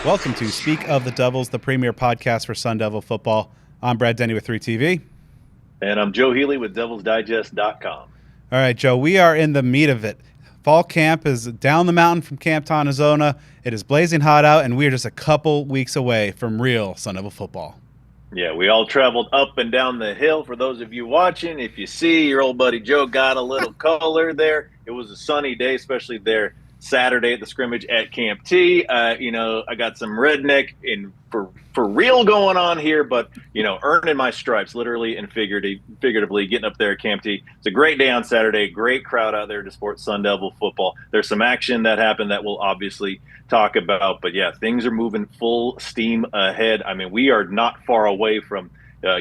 Welcome to Speak of the Devils, the premier podcast for Sun Devil football. I'm Brad Denny with 3TV. And I'm Joe Healey with DevilsDigest.com. All right, Joe, we are in the meat of it. Fall camp is down the mountain from Camp Tontozona. It is blazing hot out, and we are just a couple weeks away from real Sun Devil football. Yeah, we all traveled up and down the hill. For those of you watching, if you see your old buddy Joe got a little color there. It was a sunny day, especially there Saturday at the scrimmage at Camp T. I got some redneck for real going on here, but, earning my stripes, literally and figuratively, getting up there at Camp T. It's a great day on Saturday, great crowd out there to support Sun Devil football. There's some action that happened that we'll obviously talk about, but yeah, things are moving full steam ahead. I mean, we are not far away from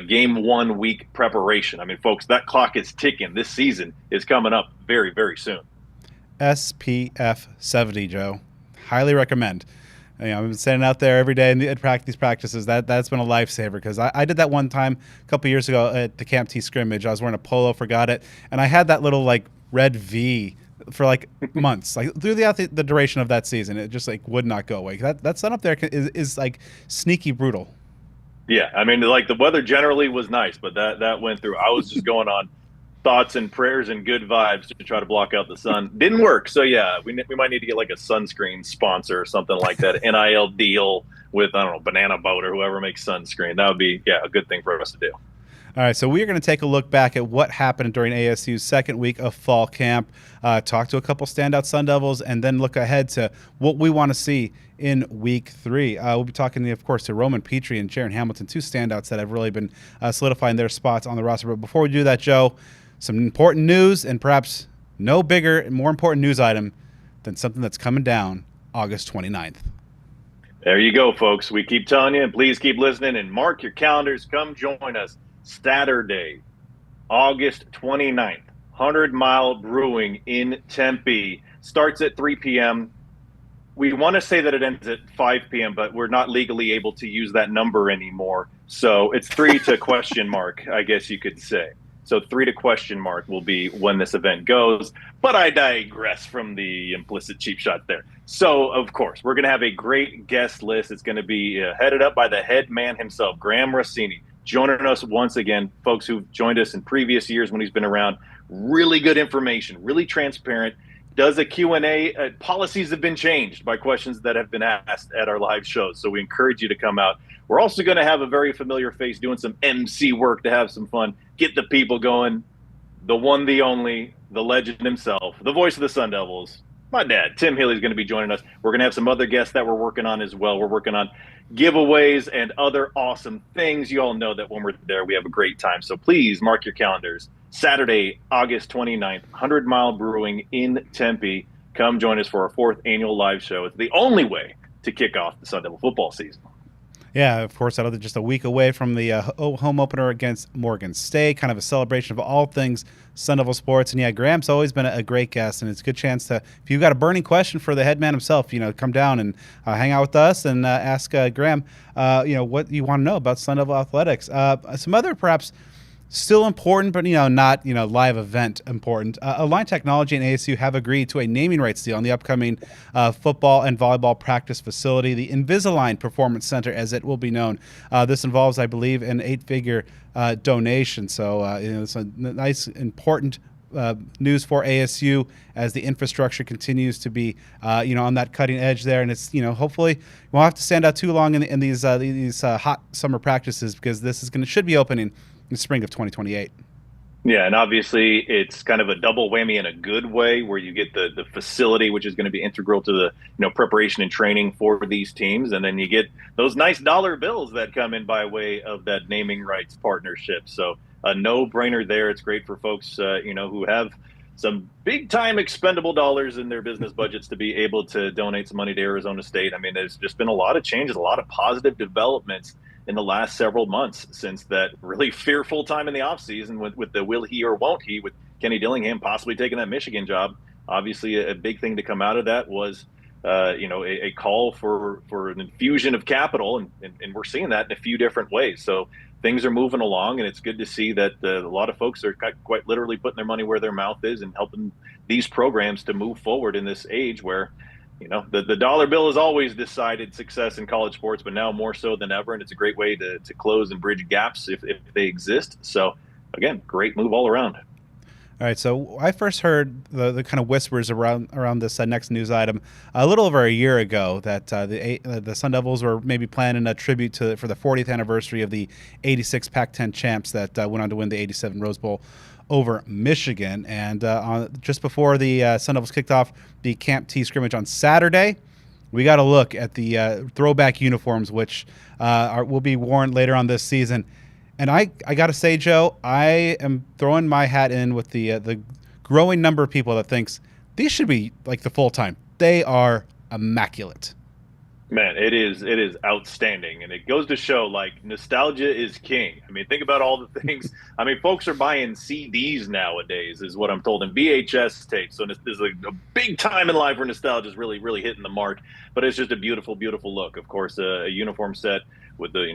game 1 week preparation. I mean, folks, that clock is ticking. This season is coming up very, very soon. SPF 70, Joe. Highly recommend. I've been standing out there every day in these practices. That's been a lifesaver because I did that one time a couple years ago at the Camp T scrimmage. I was wearing a polo, forgot it, and I had that little red V for months, through the duration of that season. It just would not go away. That sun up there is sneaky brutal. Yeah, I mean, the weather generally was nice, but that went through. I was just going on thoughts and prayers and good vibes to try to block out the sun. Didn't work. So yeah, we might need to get a sunscreen sponsor or something like that. NIL deal with, I don't know, Banana Boat or whoever makes sunscreen. That would be, a good thing for us to do. All right, so we're going to take a look back at what happened during ASU's second week of fall camp, talk to a couple standout Sun Devils, and then look ahead to what we want to see in week 3. We'll be talking, of course, to Roman Pitre and Jaren Hamilton, two standouts that have really been solidifying their spots on the roster. But before we do that, Joe, some important news, and perhaps no bigger and more important news item than something that's coming down August 29th. There you go, folks. We keep telling you, and please keep listening and mark your calendars. Come join us Saturday, August 29th, 100 Mile Brewing in Tempe. Starts at 3 p.m. We want to say that it ends at 5 p.m., but we're not legally able to use that number anymore. So it's 3 to question mark, I guess you could say. So 3 to question mark will be when this event goes. But I digress from the implicit cheap shot there. So, of course, we're going to have a great guest list. It's going to be headed up by the head man himself, Graham Rossini, joining us once again. Folks who've joined us in previous years when he's been around. Really good information, really transparent. Does a Q&A. Policies have been changed by questions that have been asked at our live shows. So we encourage you to come out. We're also going to have a very familiar face doing some MC work to have some fun, get the people going. The one, the only, the legend himself, the voice of the Sun Devils, my dad, Tim Healey, is going to be joining us. We're going to have some other guests that we're working on as well. We're working on giveaways and other awesome things. You all know that when we're there, we have a great time. So please mark your calendars. Saturday, August 29th, 100 Mile Brewing in Tempe. Come join us for our 4th annual live show. It's the only way to kick off the Sun Devil football season. Yeah, of course, that'll be just a week away from the home opener against Morgan State, kind of a celebration of all things Sun Devil sports. And yeah, Graham's always been a great guest, and it's a good chance to, if you've got a burning question for the head man himself, come down and hang out with us and ask Graham, what you want to know about Sun Devil athletics. Some other perhaps still important, but not live event important. Align Technology and ASU have agreed to a naming rights deal on the upcoming football and volleyball practice facility, the Invisalign Performance Center, as it will be known. This involves, I believe, an 8-figure donation. So it's a nice, important news for ASU as the infrastructure continues to be, on that cutting edge there, and it's, hopefully we won't have to stand out too long in these hot summer practices, because this should be opening in spring of 2028. Yeah, and obviously it's kind of a double whammy in a good way, where you get the facility, which is going to be integral to the preparation and training for these teams, and then you get those nice dollar bills that come in by way of that naming rights partnership. So a no-brainer there. It's great for folks who have some big-time expendable dollars in their business budgets to be able to donate some money to Arizona State. I mean, there's just been a lot of changes, a lot of positive developments in the last several months since that really fearful time in the offseason with the will he or won't he, with Kenny Dillingham possibly taking that Michigan job. Obviously, a big thing to come out of that was, a call for an infusion of capital, and we're seeing that in a few different ways. So things are moving along, and it's good to see that a lot of folks are quite literally putting their money where their mouth is and helping these programs to move forward in this age where, the dollar bill has always decided success in college sports, but now more so than ever. And it's a great way to close and bridge gaps if they exist. So, again, great move all around. All right, so I first heard the kind of whispers around this next news item a little over a year ago that the Sun Devils were maybe planning a tribute for the 40th anniversary of the '86 Pac-10 champs that went on to win the '87 Rose Bowl over Michigan. And just before the Sun Devils kicked off the Camp T scrimmage on Saturday, we got a look at the throwback uniforms, which will be worn later on this season. And I got to say, Joe, I am throwing my hat in with the growing number of people that thinks these should be like the full time. They are immaculate. Man, it is outstanding. And it goes to show, like, nostalgia is king. I mean, think about all the things. I mean, folks are buying CDs nowadays, is what I'm told, and VHS tapes. So there's a big time in life where nostalgia is really, really hitting the mark. But it's just a beautiful, beautiful look. Of course, a uniform set with the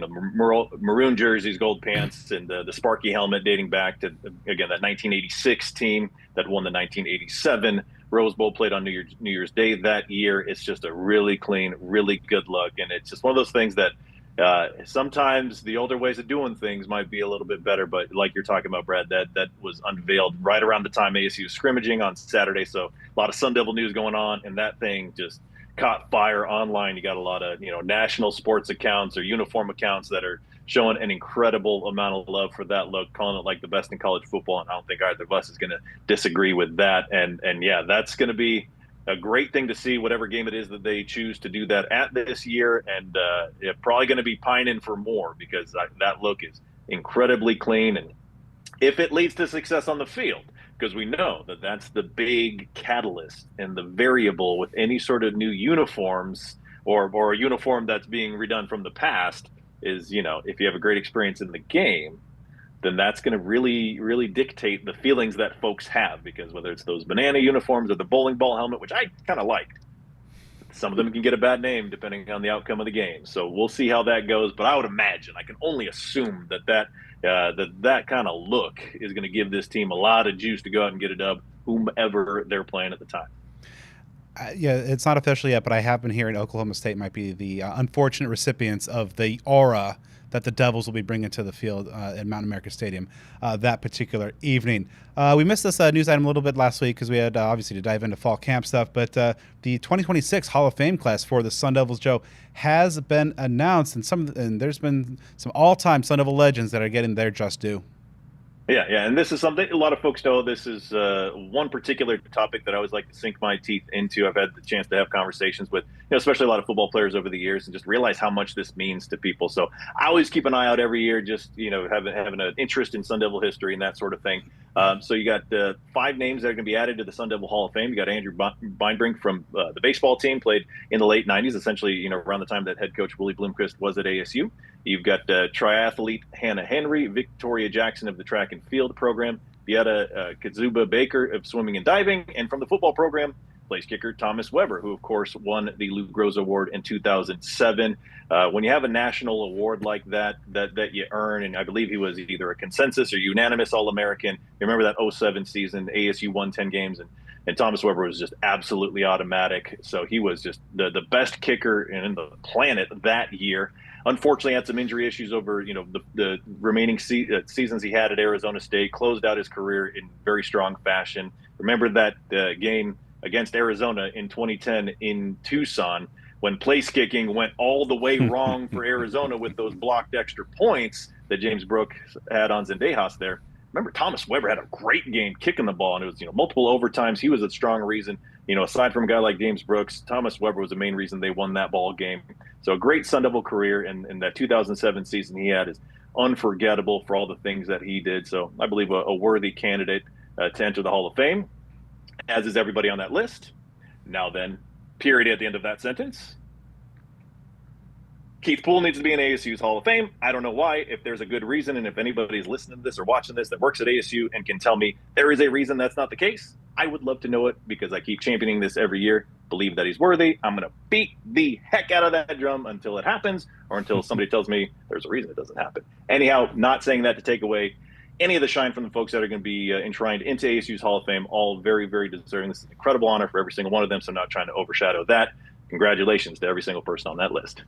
maroon jerseys, gold pants, and the Sparky helmet dating back to, again, that 1986 team that won the 1987 Rose Bowl, played on New Year's Day that year. It's just a really clean, really good look. And it's just one of those things that sometimes the older ways of doing things might be a little bit better. But like you're talking about, Brad, that was unveiled right around the time ASU was scrimmaging on Saturday. So a lot of Sun Devil news going on, and that thing just caught fire online. You got a lot of national sports accounts or uniform accounts that are showing an incredible amount of love for that look, calling it like the best in college football. And I don't think either of us is going to disagree with that. And yeah, that's going to be a great thing to see, whatever game it is that they choose to do that at this year. And they're probably going to be pining for more, because that look is incredibly clean. And if it leads to success on the field, because we know that that's the big catalyst and the variable with any sort of new uniforms or a uniform that's being redone from the past, is, if you have a great experience in the game, then that's going to really, really dictate the feelings that folks have. Because whether it's those banana uniforms or the bowling ball helmet, which I kind of liked, some of them can get a bad name depending on the outcome of the game. So we'll see how that goes. But I would imagine, I can only assume that kind of look is going to give this team a lot of juice to go out and get a dub, whomever they're playing at the time. Yeah, it's not official yet, but I have been hearing Oklahoma State might be the unfortunate recipients of the aura that the Devils will be bringing to the field at Mountain America Stadium that particular evening. We missed this news item a little bit last week because we had obviously to dive into fall camp stuff, but the 2026 Hall of Fame class for the Sun Devils, Joe, has been announced, and there's been some all-time Sun Devil legends that are getting their just due. Yeah, and this is something a lot of folks know. This is one particular topic that I always like to sink my teeth into. I've had the chance to have conversations with, especially a lot of football players over the years, and just realize how much this means to people. So I always keep an eye out every year, just having an interest in Sun Devil history and that sort of thing. So you got 5 names that are going to be added to the Sun Devil Hall of Fame. You got Andrew Beinbrink from the baseball team, played in the late '90s, essentially around the time that head coach Willie Bloomquist was at ASU. You've got triathlete Hannah Henry, Victoria Jackson of the track and field program, Beata Kazuba Baker of swimming and diving, and from the football program, place kicker Thomas Weber, who of course won the Lou Groza Award in 2007. When you have a national award like that you earn, and I believe he was either a consensus or unanimous All-American. Remember that 07 season, ASU won 10 games, and Thomas Weber was just absolutely automatic. So he was just the best kicker in the planet that year. Unfortunately, had some injury issues over the remaining seasons he had at Arizona State. Closed out his career in very strong fashion. Remember that game against Arizona in 2010 in Tucson, when place kicking went all the way wrong for Arizona with those blocked extra points that James Brooks had on Zendejas there. Remember, Thomas Weber had a great game kicking the ball, and it was multiple overtimes. He was a strong reason. Aside from a guy like James Brooks, Thomas Weber was the main reason they won that ball game. So a great Sun Devil career, and that 2007 season he had is unforgettable for all the things that he did. So I believe a worthy candidate to enter the Hall of Fame, as is everybody on that list. Now then, period at the end of that sentence. Keith Poole needs to be in ASU's Hall of Fame. I don't know why. If there's a good reason, and if anybody's listening to this or watching this that works at ASU and can tell me there is a reason that's not the case, I would love to know it, because I keep championing this every year. Believe that he's worthy. I'm going to beat the heck out of that drum until it happens, or until somebody tells me there's a reason it doesn't happen. Anyhow, not saying that to take away any of the shine from the folks that are going to be enshrined into ASU's Hall of Fame. All very, very deserving. This is an incredible honor for every single one of them, so I'm not trying to overshadow that. Congratulations to every single person on that list.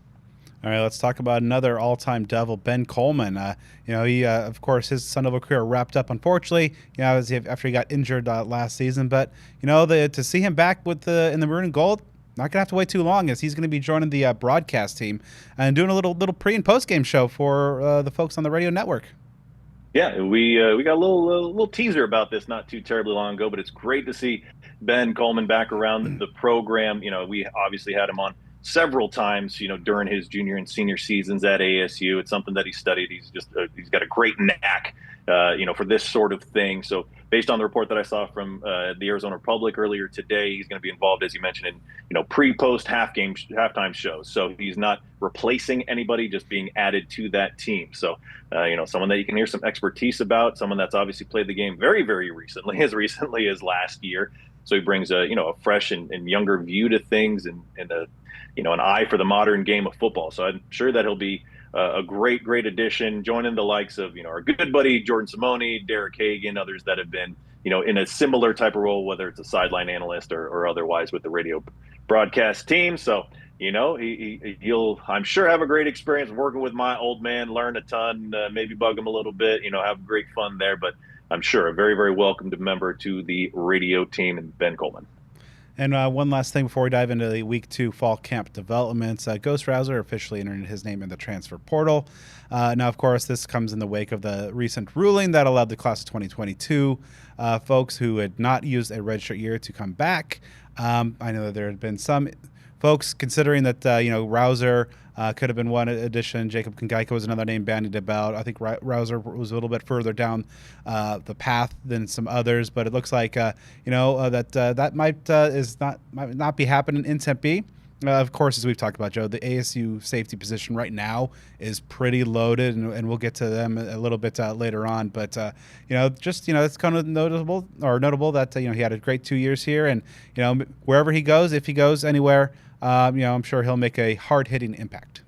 All right, let's talk about another all-time Devil, Ben Coleman. He, of course, his Sun Devil career wrapped up, unfortunately, after he got injured last season. But, to see him back with in the maroon and gold, not going to have to wait too long, as he's going to be joining the broadcast team and doing a little pre- and post-game show for the folks on the radio network. Yeah, we got a little teaser about this not too terribly long ago, but it's great to see Ben Coleman back around the program. We obviously had him on several times, during his junior and senior seasons at ASU. It's something that he studied. He's just he's got a great knack, for this sort of thing. So based on the report that I saw from the Arizona Republic earlier today, he's going to be involved, as you mentioned, in pre-post halftime shows. So he's not replacing anybody, just being added to that team. So someone that you can hear some expertise about, someone that's obviously played the game very, very recently as last year. So he brings a fresh and younger view to things and an eye for the modern game of football. So I'm sure that he'll be a great addition, joining the likes of, our good buddy Jordan Simone, Derek Hagan, others that have been, in a similar type of role, whether it's a sideline analyst or otherwise with the radio broadcast team. So, he'll, I'm sure, have a great experience working with my old man, learn a ton, maybe bug him a little bit, have great fun there. But I'm sure a very, very welcomed member to the radio team in Ben Coleman. And one last thing before we dive into the Week 2 fall camp developments. Ghost Rouser officially entered his name in the transfer portal. Now, of course, this comes in the wake of the recent ruling that allowed the class of 2022 folks who had not used a redshirt year to come back. I know that there had been some folks considering that, Rouser could have been one addition. Jacob Kangaika was another name bandied about. I think Rouser was a little bit further down the path than some others, but it looks like that might not be happening in Tempe. Of course, as we've talked about, Joe, the ASU safety position right now is pretty loaded, and we'll get to them a little bit later on. But it's kind of notable that he had a great 2 years here, and wherever he goes, if he goes anywhere, I'm sure he'll make a hard-hitting impact.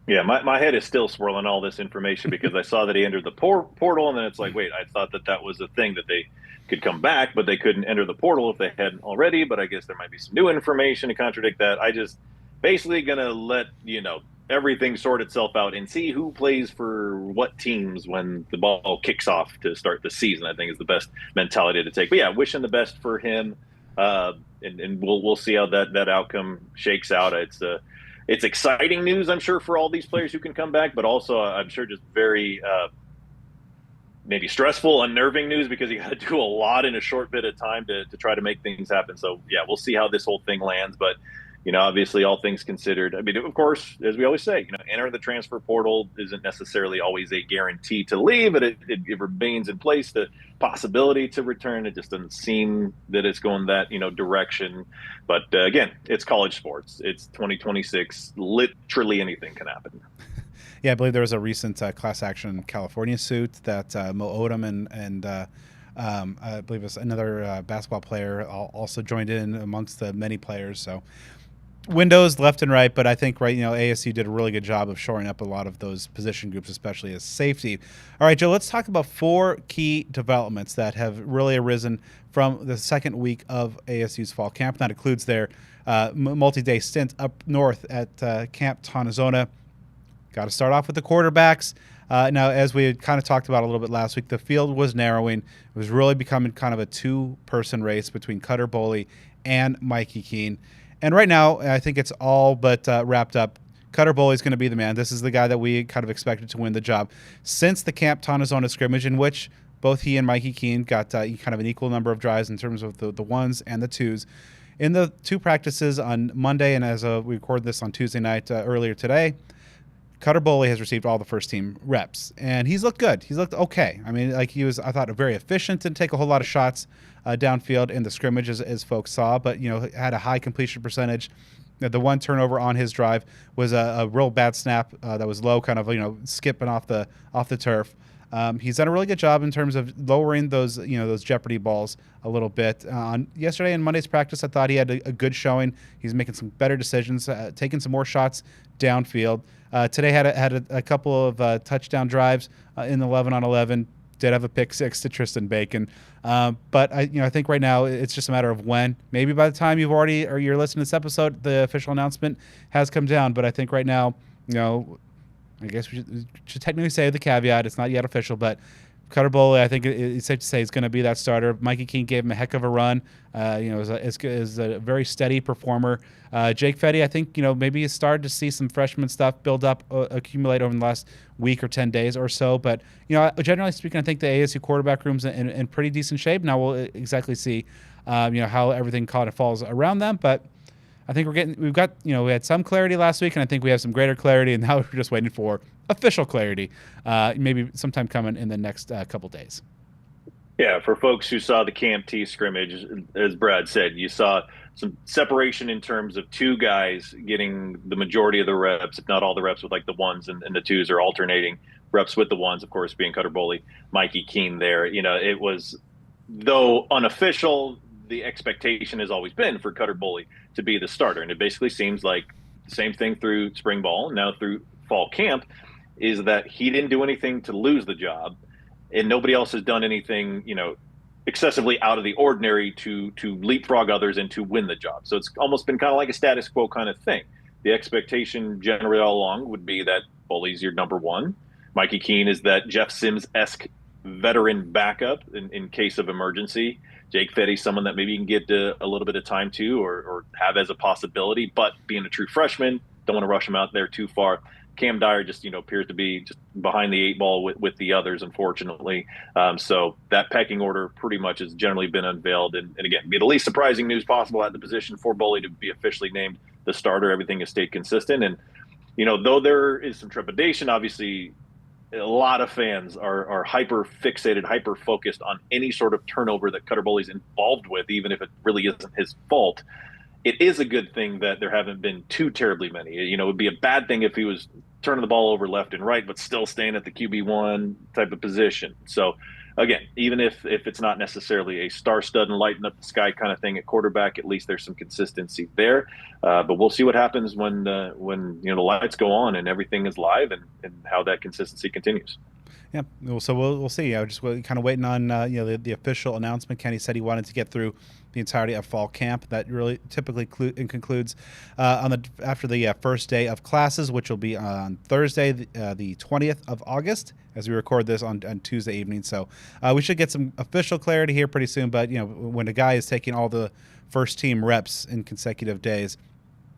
Yeah, my head is still swirling all this information because I saw that he entered the portal, and then it's like, wait, I thought that was a thing that they could come back, but they couldn't enter the portal if they hadn't already. But I guess there might be some new information to contradict that. I just basically going to let, everything sort itself out and see who plays for what teams when the ball kicks off to start the season, I think is the best mentality to take. But yeah, wishing the best for him. And we'll see how that outcome shakes out. It's exciting news, I'm sure, for all these players who can come back, but also I'm sure just very maybe stressful, unnerving news because you got to do a lot in a short bit of time to try to make things happen. So yeah, we'll see how this whole thing lands. But obviously, all things considered, I mean, of course, as we always say, enter the transfer portal isn't necessarily always a guarantee to leave, but it remains in place, the possibility to return. It just doesn't seem that it's going that, direction. But again, it's college sports. It's 2026. Literally anything can happen. Yeah, I believe there was a recent class action California suit that Mo Odom and I believe it was another basketball player also joined in amongst the many players. So windows left and right, but I think ASU did a really good job of shoring up a lot of those position groups, especially as safety. All right, Joe, let's talk about 4 key developments that have really arisen from the second week of ASU's fall camp. That includes their multi-day stint up north at Camp Tontozona. Got to start off with the quarterbacks. Now, as we had kind of talked about a little bit last week, the field was narrowing. It was really becoming kind of a 2-person race between Cutter Boley and Mikey Keene. And right now, I think it's all but wrapped up. Cutter Boley is going to be the man. This is the guy that we kind of expected to win the job. Since the Camp Tontozona scrimmage, in which both he and Mikey Keene got kind of an equal number of drives in terms of the ones and the twos. In the 2 practices on Monday, and as we recorded this on Tuesday night earlier today, Cutter Boley has received all the first-team reps, and he's looked good. He's looked okay. I mean, he was, I thought, very efficient, didn't take a whole lot of shots downfield in the scrimmage, as folks saw, but, had a high completion percentage. The one turnover on his drive was a real bad snap that was low, kind of, skipping off the turf. He's done a really good job in terms of lowering those jeopardy balls a little bit. Yesterday in Monday's practice, I thought he had a good showing. He's making some better decisions, taking some more shots downfield. Today had a couple of touchdown drives in the 11-on-11. did have a pick 6 to Tristan Bacon. But I think right now it's just a matter of when. Maybe by the time you're listening to this episode, the official announcement has come down. But I think right now, I guess we should technically say the caveat. It's not yet official, but Cutter Boley, I think it's safe to say, is going to be that starter. Mikey Keene gave him a heck of a run. Is a very steady performer. Jake Fetty, I think, maybe he started to see some freshman stuff build up, accumulate over the last week or 10 days or so. But, generally speaking, I think the ASU quarterback room's in pretty decent shape. Now we'll exactly see, how everything kind of falls around them. But I think we had some clarity last week, and I think we have some greater clarity, and now we're just waiting for official clarity, maybe sometime coming in the next couple days. Yeah, for folks who saw the Camp T scrimmage, as Brad said, you saw some separation in terms of two guys getting the majority of the reps, if not all the reps, with like the ones and the twos are alternating reps with the ones, of course, being Cutter Boley, Mikey Keene there. It was, though unofficial, the expectation has always been for Cutter Boley to be the starter. And it basically seems like the same thing through spring ball, now through fall camp, is that he didn't do anything to lose the job. And nobody else has done anything, excessively out of the ordinary to leapfrog others and to win the job. So it's almost been kind of like a status quo kind of thing. The expectation generally all along would be that Boley's your number one. Mikey Keene is that Jeff Sims-esque veteran backup in case of emergency. Jake Fetty, someone that maybe you can get a little bit of time to or have as a possibility, but being a true freshman, don't want to rush him out there too far. Cam Dyer just, appears to be just behind the 8 ball with the others, unfortunately. So that pecking order pretty much has generally been unveiled. And again, be the least surprising news possible at the position for Boley to be officially named the starter. Everything has stayed consistent. And, though there is some trepidation, obviously a lot of fans are hyper fixated, hyper focused on any sort of turnover that Cutter Boley's involved with, even if it really isn't his fault. It is a good thing that there haven't been too terribly many. It would be a bad thing if he was turning the ball over left and right, but still staying at the QB1 type of position. So, again, even if it's not necessarily a star stud and lighten up the sky kind of thing at quarterback, at least there's some consistency there. But we'll see what happens when the lights go on and everything is live and how that consistency continues. Yeah, so we'll see. I was just kind of waiting on the official announcement. Kenny said he wanted to get through the entirety of fall camp. That really typically concludes after the first day of classes, which will be on Thursday, the 20th of August, as we record this on Tuesday evening. So we should get some official clarity here pretty soon. But when a guy is taking all the first team reps in consecutive days,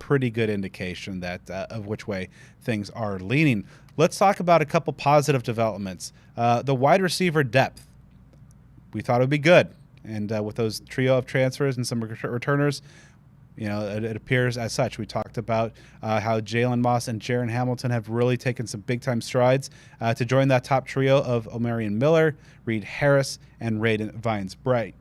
pretty good indication that of which way things are leaning. Let's talk about a couple positive developments. The wide receiver depth, we thought it would be good. And with those trio of transfers and some returners, it appears as such. We talked about how Jalen Moss and Jaren Hamilton have really taken some big-time strides to join that top trio of Omarion Miller, Reed Harris, and Raiden Vines-Bright.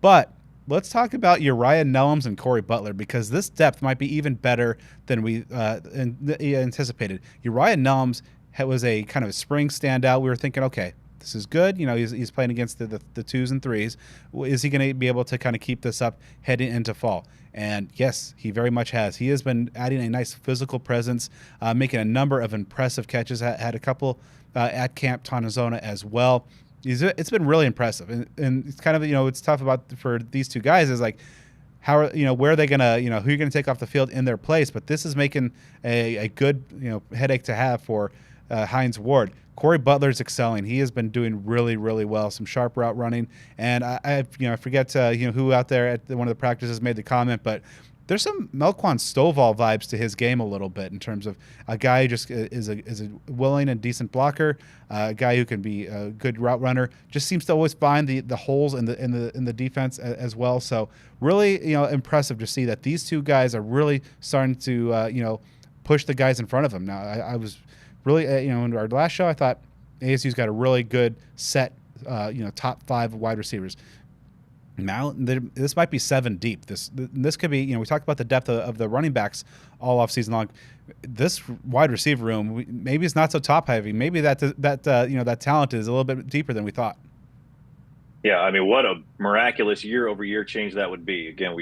But let's talk about Uriah Nellums and Corey Butler, because this depth might be even better than we anticipated. Uriah Nellums was a kind of a spring standout. We were thinking, okay, this is good. He's playing against the twos and threes. Is he going to be able to kind of keep this up heading into fall? And yes, he very much has. He has been adding a nice physical presence, making a number of impressive catches. Had a couple at Camp Tontozona as well. It's been really impressive, and it's kind of it's tough for these two guys is like how where are they gonna who are you gonna take off the field in their place? But this is making a good headache to have for Hines Ward. Corey Butler's excelling. He has been doing really, really well. Some sharp route running, and I forget who out there at one of the practices made the comment, but there's some Melquan Stovall vibes to his game a little bit in terms of a guy who just is a willing and decent blocker, a guy who can be a good route runner. Just seems to always find the holes in the defense as well. So really impressive to see that these two guys are really starting to push the guys in front of them. Now I was really in our last show I thought ASU's got a really good set top 5 wide receivers. Now this might be 7 deep. This could be we talked about the depth of the running backs all off season long. This wide receiver room maybe it's not so top heavy. Maybe that talent is a little bit deeper than we thought. Yeah, I mean, what a miraculous year-over-year change that would be. Again,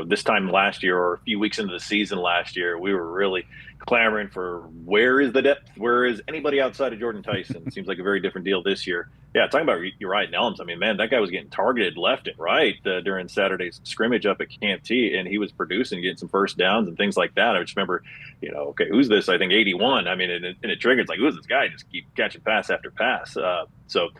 this time last year or a few weeks into the season last year, we were really clamoring for where is the depth? Where is anybody outside of Jordan Tyson? It seems like a very different deal this year. Yeah, talking about Uriah Nellums. I mean, man, that guy was getting targeted left and right during Saturday's scrimmage up at Camp T, and he was producing, getting some first downs and things like that. I just remember, okay, who's this? I think 81. I mean, and it triggered, it's like, who's this guy? Just keep catching pass after pass. So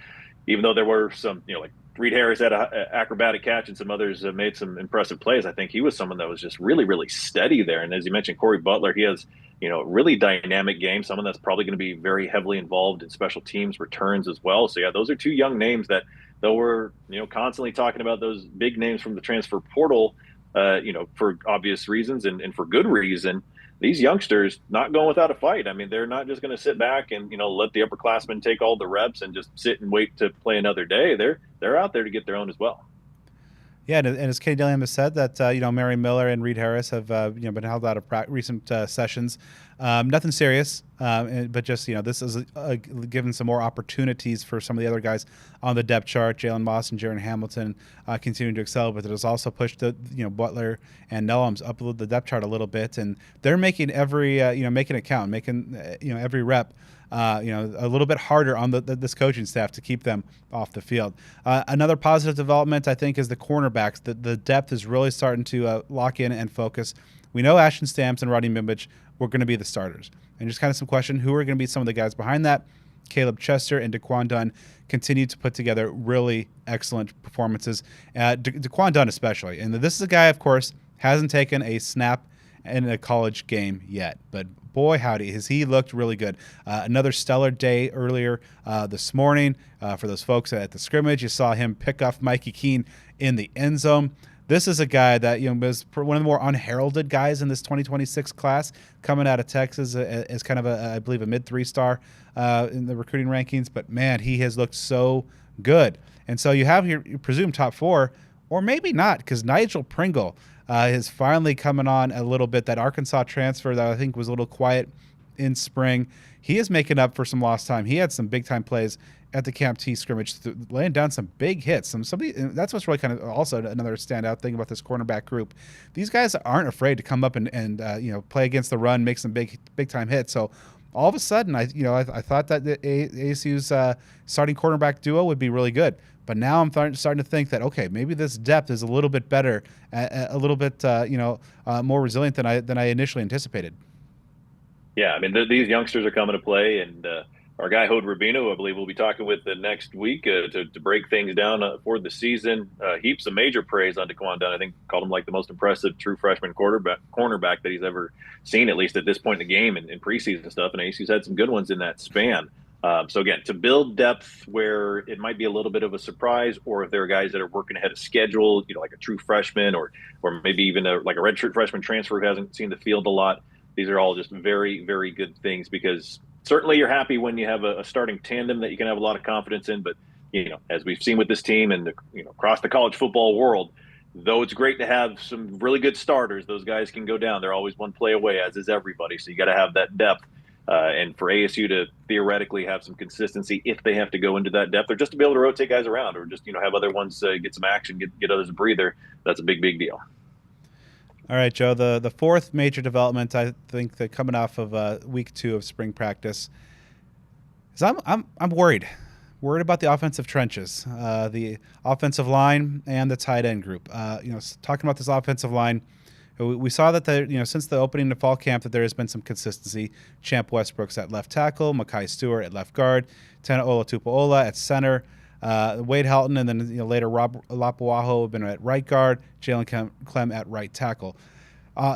even though there were some, like Reed Harris had an acrobatic catch and some others made some impressive plays, I think he was someone that was just really, really steady there. And as you mentioned, Corey Butler, he has, a really dynamic game, someone that's probably going to be very heavily involved in special teams returns as well. So, yeah, those are two young names that, though we're, constantly talking about those big names from the transfer portal, for obvious reasons and for good reason, these youngsters not going without a fight. I mean, they're not just going to sit back and let the upperclassmen take all the reps and just sit and wait to play another day. They're out there to get their own as well. Yeah, and as Katie Dillingham has said, that Mary Miller and Reed Harris have been held out of recent sessions. Nothing serious, but just this is given some more opportunities for some of the other guys on the depth chart. Jalen Moss and Jaren Hamilton continuing to excel, but it has also pushed the Butler and Nellums up the depth chart a little bit, and they're making every making it count, making every rep. A little bit harder on this coaching staff to keep them off the field. Another positive development, I think, is the cornerbacks. The depth is really starting to lock in and focus. We know Ashton Stamps and Rodney Mimbich were going to be the starters. And just kind of some question, who are going to be some of the guys behind that? Caleb Chester and Daquan Dunn continue to put together really excellent performances. Daquan Dunn especially. And this is a guy, of course, hasn't taken a snap in a college game yet, but boy, howdy, has he looked really good. Another stellar day earlier this morning. For those folks at the scrimmage, you saw him pick off Mikey Keene in the end zone. This is a guy that was one of the more unheralded guys in this 2026 class, coming out of Texas as kind of I believe a mid 3-star in the recruiting rankings. But man, he has looked so good. And so you have your presumed top 4, or maybe not, because Nigel Pringle is finally coming on a little bit. That Arkansas transfer that I think was a little quiet in spring, he is making up for some lost time. He had some big-time plays at the Camp T scrimmage, laying down some big hits. That's what's really kind of also another standout thing about this cornerback group. These guys aren't afraid to come up and play against the run, make some big-time hits. So all of a sudden, I thought that the ASU's starting cornerback duo would be really good. But now I'm starting to think that, okay, maybe this depth is a little bit better, a little bit more resilient than I initially anticipated. Yeah, I mean, these youngsters are coming to play, and our guy Hode Rubino, I believe, we'll be talking with the next week to break things down for the season. Heaps of major praise on Daquan Dunn. I think called him like the most impressive true freshman cornerback that he's ever seen, at least at this point in the game and in preseason stuff. And ASU's had some good ones in that span. So again, to build depth where it might be a little bit of a surprise, or if there are guys that are working ahead of schedule, like a true freshman, or maybe even like a redshirt freshman transfer who hasn't seen the field a lot. These are all just very, very good things, because certainly you're happy when you have a starting tandem that you can have a lot of confidence in. But as we've seen with this team and across the college football world, though it's great to have some really good starters, those guys can go down. They're always one play away, as is everybody. So you got to have that depth. And for ASU to theoretically have some consistency if they have to go into that depth, or just to be able to rotate guys around, or just have other ones get some action, get others a breather, that's a big deal. All right, Joe, the fourth major development, I think, that coming off of week 2 of spring practice is I'm worried about the offensive trenches, the offensive line and the tight end group. Talking about this offensive line, we saw that since the opening of fall camp that there has been some consistency. Champ Westbrook's at left tackle, Makai Stewart at left guard, Tana Olatupo'ola at center, Wade Helton, and then later Rob Lapuaho have been at right guard, Jalen Clem at right tackle.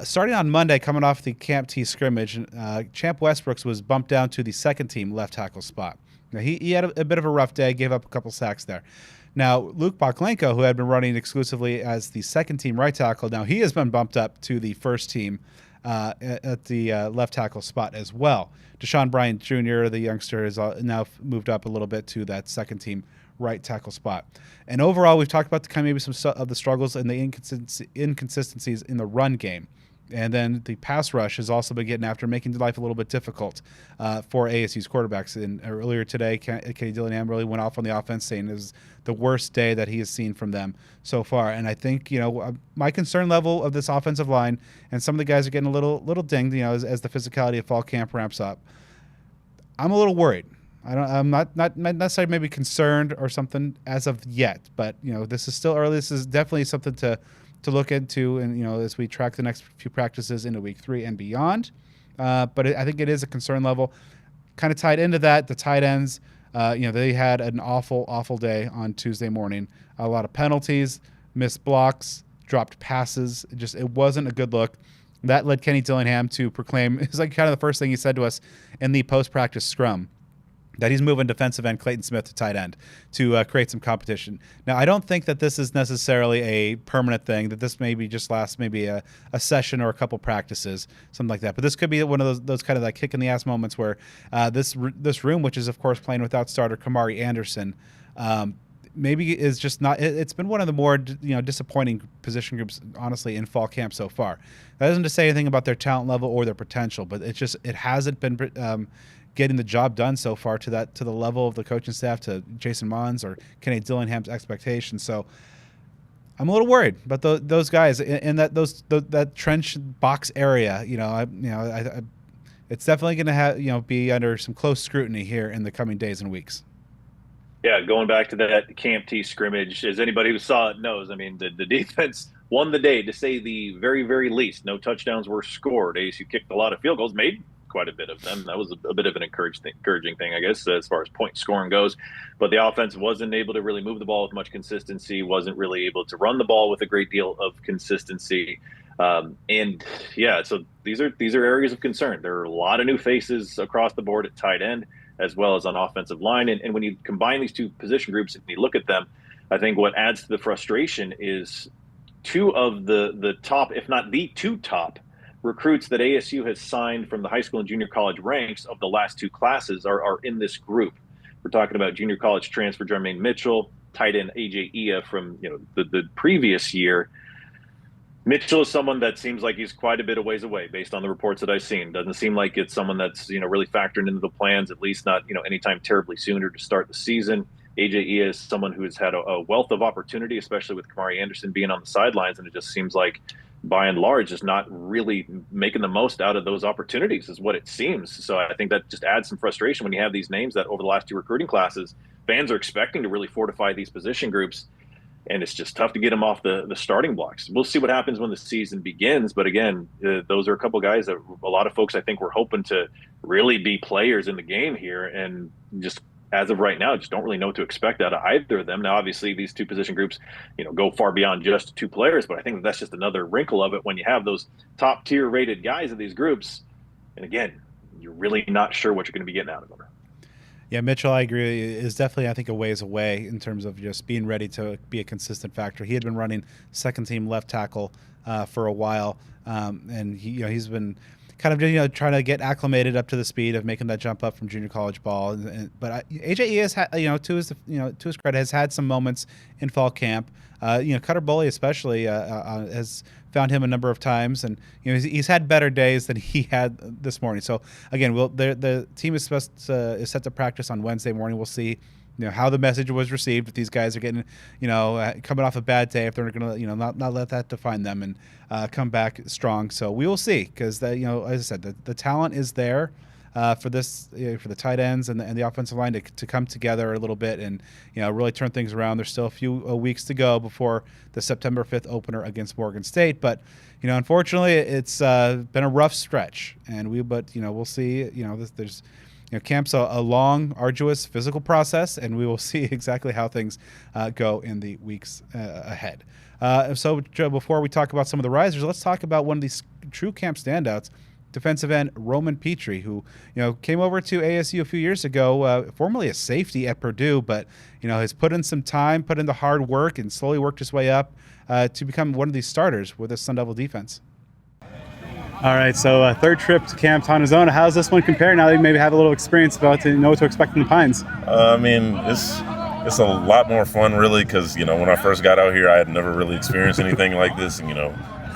Starting on Monday, coming off the Camp T scrimmage, Champ Westbrooks was bumped down to the second team left tackle spot. Now, he had a bit of a rough day, gave up a couple sacks there. Now, Luke Baklenko, who had been running exclusively as the second team right tackle, now he has been bumped up to the first team at the left tackle spot as well. Deshaun Bryant Jr., the youngster, is now moved up a little bit to that second team right tackle spot. And overall, we've talked about maybe some of the struggles and the inconsistencies in the run game. And then the pass rush has also been getting after, making life a little bit difficult for ASU's quarterbacks. And earlier today, Kenny Dillingham really went off on the offense, saying it was the worst day that he has seen from them so far. And I think, my concern level of this offensive line, and some of the guys are getting a little dinged, as the physicality of fall camp ramps up. I'm a little worried. I'm not necessarily maybe concerned or something as of yet, but this is still early. This is definitely something to look into, and as we track the next few practices into week 3 and beyond. But I think it is a concern level. Kind of tied into that, the tight ends. They had an awful day on Tuesday morning. A lot of penalties, missed blocks, dropped passes. It wasn't a good look. That led Kenny Dillingham to proclaim, it's like kind of the first thing he said to us in the post-practice scrum, that he's moving defensive end Clayton Smith to tight end to create some competition. Now, I don't think that this is necessarily a permanent thing, that this maybe just lasts maybe a session or a couple practices, something like that. But this could be one of those kind of like kick-in-the-ass moments where this room, which is, of course, playing without starter Kamari Anderson, maybe is just not – it's been one of the more disappointing position groups, honestly, in fall camp so far. That isn't to say anything about their talent level or their potential, but it hasn't been getting the job done so far to the level of the coaching staff, to Jason Mons or Kenny Dillingham's expectations. So I'm a little worried about those guys in that trench box area. It's definitely going to have be under some close scrutiny here in the coming days and weeks. Yeah, going back to that Camp T scrimmage, as anybody who saw it knows, I mean, the defense won the day, to say the very, very least. No touchdowns were scored. ASU kicked a lot of field goals, made quite a bit of them. That was a bit of an encouraging thing, I guess, as far as point scoring goes. But the offense wasn't able to really move the ball with much consistency, wasn't really able to run the ball with a great deal of consistency. So these are areas of concern. There are a lot of new faces across the board at tight end, as well as on offensive line. And when you combine these two position groups and you look at them, I think what adds to the frustration is two of the top, if not the two top, recruits that ASU has signed from the high school and junior college ranks of the last two classes are in this group. We're talking about junior college transfer Jermaine Mitchell, tight end AJ Ia from the previous year. Mitchell is someone that seems like he's quite a bit of ways away based on the reports that I've seen. Doesn't seem like it's someone that's really factored into the plans, at least not anytime terribly sooner to start the season. AJ Ia is someone who has had a wealth of opportunity, especially with Kamari Anderson being on the sidelines, and it just seems like by and large is not really making the most out of those opportunities is what it seems. So I think that just adds some frustration when you have these names that over the last two recruiting classes, fans are expecting to really fortify these position groups. And it's just tough to get them off the starting blocks. We'll see what happens when the season begins. But again, those are a couple guys that a lot of folks, I think, were hoping to really be players in the game here. And just as of right now, just don't really know what to expect out of either of them. Now, obviously, these two position groups, go far beyond just two players. But I think that's just another wrinkle of it when you have those top tier rated guys in these groups. And again, you're really not sure what you're going to be getting out of them. Yeah, Mitchell, I agree, is definitely, I think, a ways away in terms of just being ready to be a consistent factor. He had been running second-team left tackle for a while, and he's been kind of trying to get acclimated up to the speed of making that jump up from junior college ball. But AJ has had, to his credit, has had some moments in fall camp. Cutter Bully especially has found him a number of times, and he's had better days than he had this morning. So again, the team is set to practice on Wednesday morning. We'll see how the message was received. If these guys are getting coming off a bad day, if they're going to not let that define them and come back strong. So we will see, because as I said, the talent is there. For the tight ends and the offensive line to come together a little bit and really turn things around. There's still a few weeks to go before the September 5th opener against Morgan State, but unfortunately it's been a rough stretch, and we'll see. There's camp's a long, arduous physical process, and we will see exactly how things go in the weeks ahead. So Joe, before we talk about some of the risers, let's talk about one of these true camp standouts. Defensive end Roman Pitre, who came over to ASU a few years ago, formerly a safety at Purdue, but has put in some time, put in the hard work, and slowly worked his way up to become one of these starters with the Sun Devil defense. All right, so third trip to Camp Tontozona. How does this one compare now that you maybe have a little experience about to know what to expect in the Pines? I mean, it's a lot more fun, really, because when I first got out here, I had never really experienced anything like this, and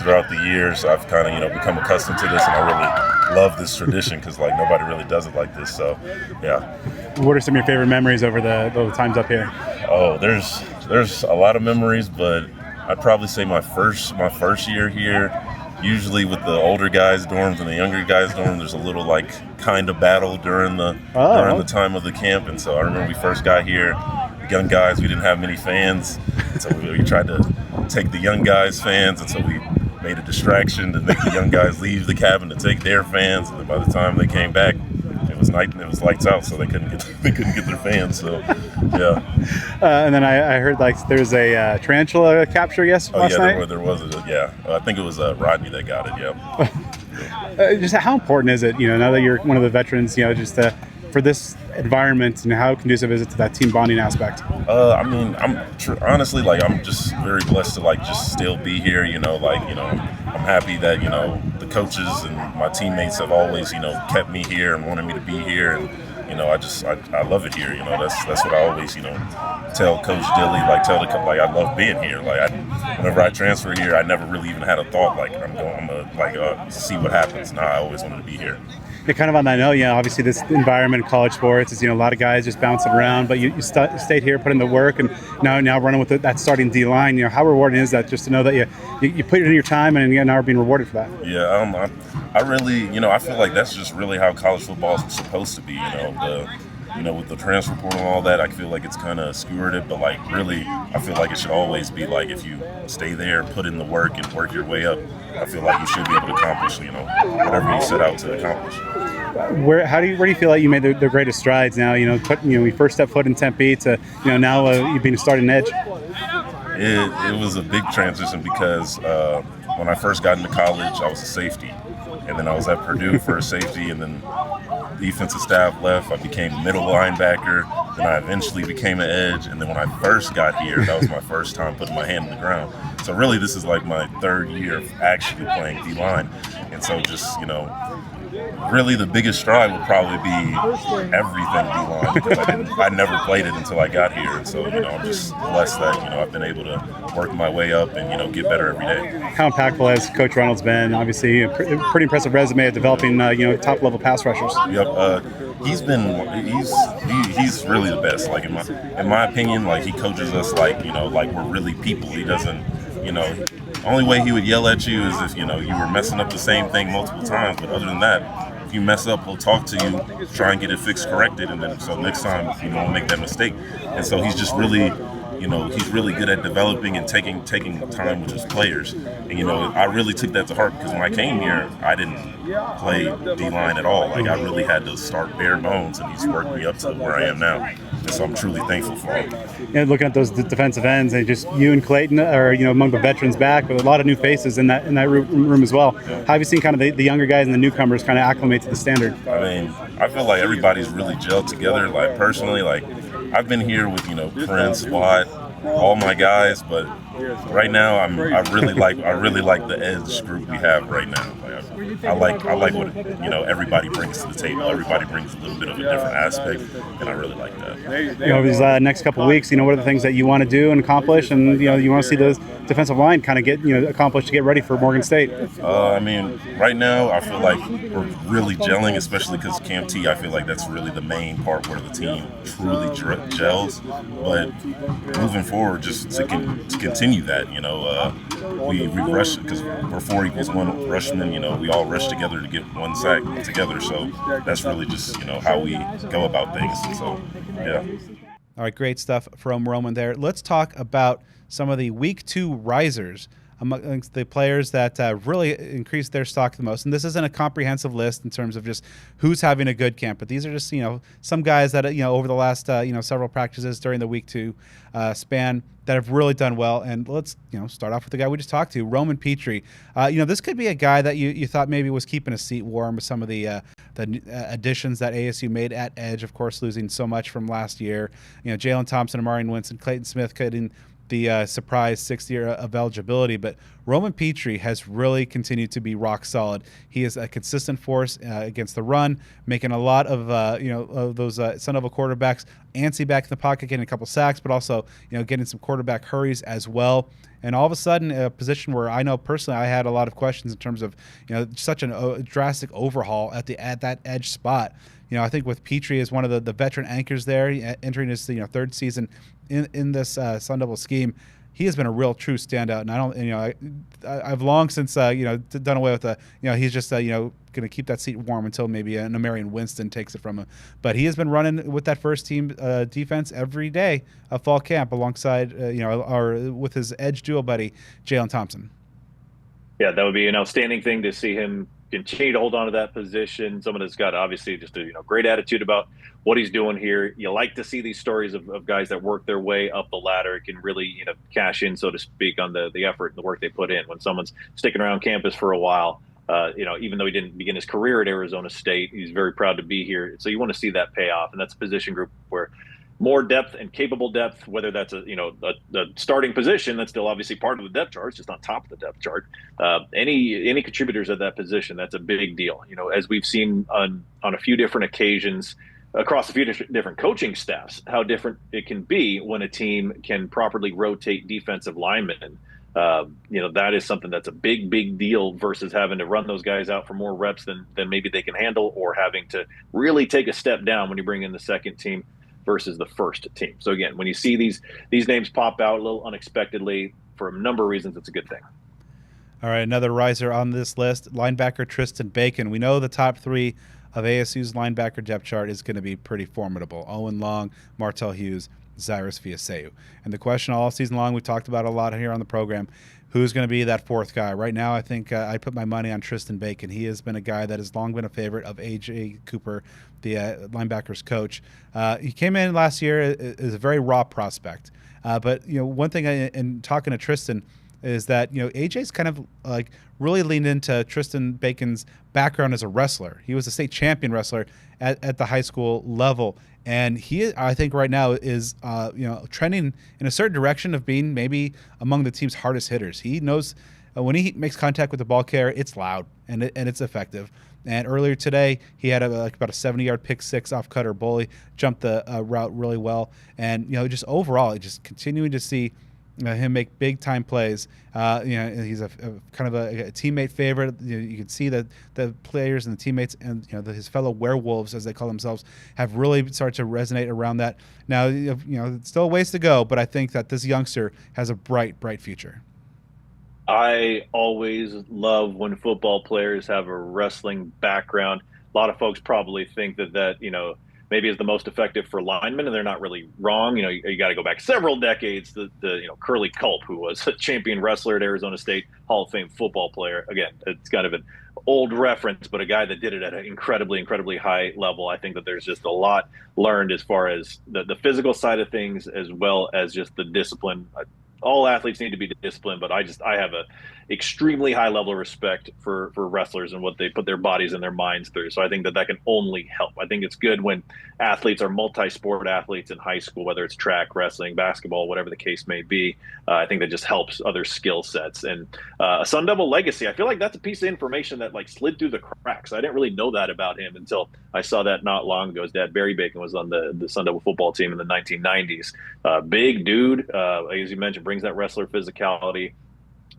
throughout the years, I've kind of, become accustomed to this, and I really love this tradition because, like, nobody really does it like this. So, yeah. What are some of your favorite memories over the times up here? Oh, there's a lot of memories, but I'd probably say my first year here, usually with the older guys' dorms and the younger guys' dorm, there's a little, like, kind of battle during the time of the camp. And so I remember we first got here, young guys, we didn't have many fans, so we tried to take the young guys' fans, and so we made a distraction to make the young guys leave the cabin to take their fans, and then by the time they came back, it was night and it was lights out, so they couldn't get their fans. So yeah. And then I heard like there's a tarantula capture last night. There was I think it was Rodney that got it. Yeah. Just how important is it, now that you're one of the veterans, just for this environment, and how conducive is it to that team bonding aspect? Honestly, like, I'm just very blessed to, like, just still be here. I'm happy that the coaches and my teammates have always kept me here and wanted me to be here, and I love it here. That's what I always tell Coach Dilly, I love being here. Whenever I transfer here, I never really even had a thought like I'm gonna see what happens. Now I always wanted to be here. Yeah, kind of on that note, obviously this environment in college sports is, a lot of guys just bouncing around, but you stayed here, put in the work, and now running with that starting D-line. How rewarding is that, just to know that you put in your time and now are being rewarded for that? Yeah, I really, I feel like that's just really how college football is supposed to be. With the transfer portal and all that, I feel like it's kind of skewered, but like really, I feel like it should always be like, if you stay there, put in the work and work your way up, I feel like you should be able to accomplish, whatever you set out to accomplish. Where do you feel like you made the greatest strides now? We first step foot in Tempe to now you being a starting edge. It was a big transition because when I first got into college, I was a safety, and then I was at Purdue for a safety, and then defensive staff left. I became a middle linebacker. Then I eventually became an edge, and then when I first got here, that was my first time putting my hand on the ground. So really, this is like my third year of actually playing D-line, and so just really the biggest stride would probably be everything D-line, because I never played it until I got here, and so I'm just blessed that I've been able to work my way up and get better every day. How impactful has Coach Reynolds been? Obviously, a pretty impressive resume at developing top level pass rushers. Yep, he's really the best. Like in my opinion, like he coaches us like we're really people. He doesn't only way he would yell at you is if you were messing up the same thing multiple times, but other than that, if you mess up, he'll talk to you, try and get it fixed, corrected, and then so next time you won't make that mistake. And so he's just really he's really good at developing and taking time with his players. And I really took that to heart, because when I came here, I didn't play D-line at all. Like, I really had to start bare bones, and he's worked me up to where I am now. And so I'm truly thankful for him. Looking at those defensive ends, and just you and Clayton are among the veterans back, with a lot of new faces in that room as well. Yeah. How have you seen kind of the younger guys and the newcomers kind of acclimate to the standard? I feel like everybody's really gelled together. Like, personally, like, I've been here with Prince, Watt, all my guys, but right now I really like the edge group we have right now. I like what everybody brings to the table. Everybody brings a little bit of a different aspect, and I really like that. These next couple of weeks, what are the things that you want to do and accomplish, and you want to see the defensive line kind of get accomplished to get ready for Morgan State? Right now I feel like we're really gelling, especially because Camp T. I feel like that's really the main part where the team truly gels. But moving forward, just to continue that, we rush, because we're 4 equals 1 rushman. We all rush together to get one sack together. So that's really just how we go about things. So yeah. All right, great stuff from Roman there. Let's talk about some of the Week 2 risers amongst the players that really increased their stock the most. And this isn't a comprehensive list in terms of just who's having a good camp, but these are just some guys that over the last several practices during the Week 2 span that have really done well. And let's start off with the guy we just talked to, Roman Pitre. This could be a guy that you thought maybe was keeping a seat warm with some of the additions that ASU made at edge, of course, losing so much from last year. Jalen Thompson, Amari Winston, Clayton Smith getting the surprise 6th year of eligibility, but Roman Pitre has really continued to be rock solid. He is a consistent force against the run, making a lot of of those Sun Devil quarterbacks antsy back in the pocket, getting a couple sacks, but also getting some quarterback hurries as well. And all of a sudden, a position where I know personally I had a lot of questions in terms of such a drastic overhaul at that edge spot. I think with Pitre as one of the veteran anchors there, entering his third season in this Sun Devil scheme, he has been a real true standout. And I don't, I've long since done away with he's just going to keep that seat warm until maybe an Amarian Winston takes it from him. But he has been running with that first team defense every day of fall camp alongside or with his edge duo buddy Jalen Thompson. Yeah, that would be an outstanding thing to see him continue to hold on to that position. Someone that's got obviously just a great attitude about what he's doing here. You like to see these stories of guys that work their way up the ladder, can really cash in, so to speak, on the effort and the work they put in. When someone's sticking around campus for a while, even though he didn't begin his career at Arizona State, he's very proud to be here. So you want to see that pay off, and that's a position group where more depth and capable depth, whether that's a starting position that's still obviously part of the depth chart, it's just on top of the depth chart. Any contributors at that position, that's a big deal. As we've seen on a few different occasions across a few different coaching staffs, how different it can be when a team can properly rotate defensive linemen. That is something that's a big deal versus having to run those guys out for more reps than maybe they can handle, or having to really take a step down when you bring in the second team versus the first team. So again, when you see these names pop out a little unexpectedly for a number of reasons, it's a good thing. All right, another riser on this list, linebacker Tristan Bacon. We know the top three of ASU's linebacker depth chart is going to be pretty formidable. Owen Long, Martell Hughes, Cyrus Fiaseu. And the question all season long, we've talked about a lot here on the program, who's going to be that fourth guy? Right now, I think I put my money on Tristan Bacon. He has been a guy that has long been a favorite of A.J. Cooper, the linebackers coach. He came in last year as a very raw prospect. But one thing in talking to Tristan is that AJ's kind of like really leaned into Tristan Bacon's background as a wrestler. He was a state champion wrestler at the high school level, and he, I think, right now is trending in a certain direction of being maybe among the team's hardest hitters. He knows when he makes contact with the ball carrier, it's loud and it's effective. And earlier today, he had about a 70-yard pick six off cutter bully, jumped the route really well, and just overall, just continuing to see him make big time plays. He's a kind of a teammate favorite. You can see that the players and the teammates and his fellow werewolves, as they call themselves, have really started to resonate around that. Now, it's still a ways to go, but I think that this youngster has a bright future. I always love when football players have a wrestling background. A lot of folks probably think that maybe is the most effective for linemen, and they're not really wrong. You got to go back several decades. The Curly Culp, who was a champion wrestler at Arizona State, Hall of Fame football player. Again, it's kind of an old reference, but a guy that did it at an incredibly high level. I think that there's just a lot learned as far as the physical side of things, as well as just the discipline. All athletes need to be disciplined, but I have a extremely high level of respect for wrestlers and what they put their bodies and their minds through. So I think that can only help. I think it's good when athletes are multi-sport athletes in high school, whether it's track, wrestling, basketball, whatever the case may be. I think that just helps other skill sets. And a Sun Devil legacy, I feel like that's a piece of information that slid through the cracks. I didn't really know that about him until I saw that not long ago. His dad, Barry Bacon, was on the Sun Devil football team in the 1990s. Big dude, as you mentioned, brings that wrestler physicality.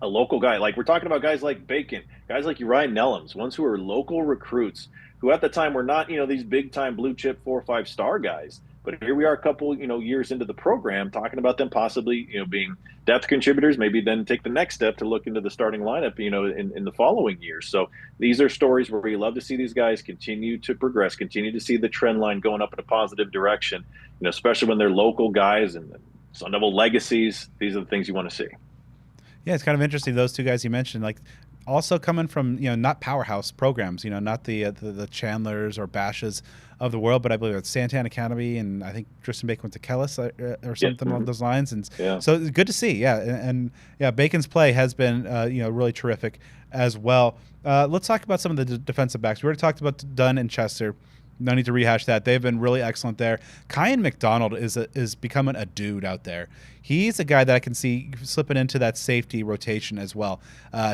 A local guy, like we're talking about guys like Bacon, guys like Uriah Nellums, ones who are local recruits who at the time were not, these big time blue chip 4 or 5 star guys. But here we are a couple, years into the program talking about them possibly, being depth contributors, maybe then take the next step to look into the starting lineup, in the following years. So these are stories where we love to see these guys continue to progress, continue to see the trend line going up in a positive direction, especially when they're local guys and Sun Devil legacies. These are the things you want to see. Yeah, it's kind of interesting. Those two guys you mentioned, also coming from not powerhouse programs, not the Chandlers or Bashes of the world, but I believe it's Santan Academy, and I think Tristan Bacon went to Kellis or something along those lines. And so it's good to see. Yeah, and Bacon's play has been really terrific as well. Let's talk about some of the defensive backs. We already talked about Dunn and Chester. No need to rehash that. They've been really excellent there. Kyan McDonald is becoming a dude out there. He's a guy that I can see slipping into that safety rotation as well.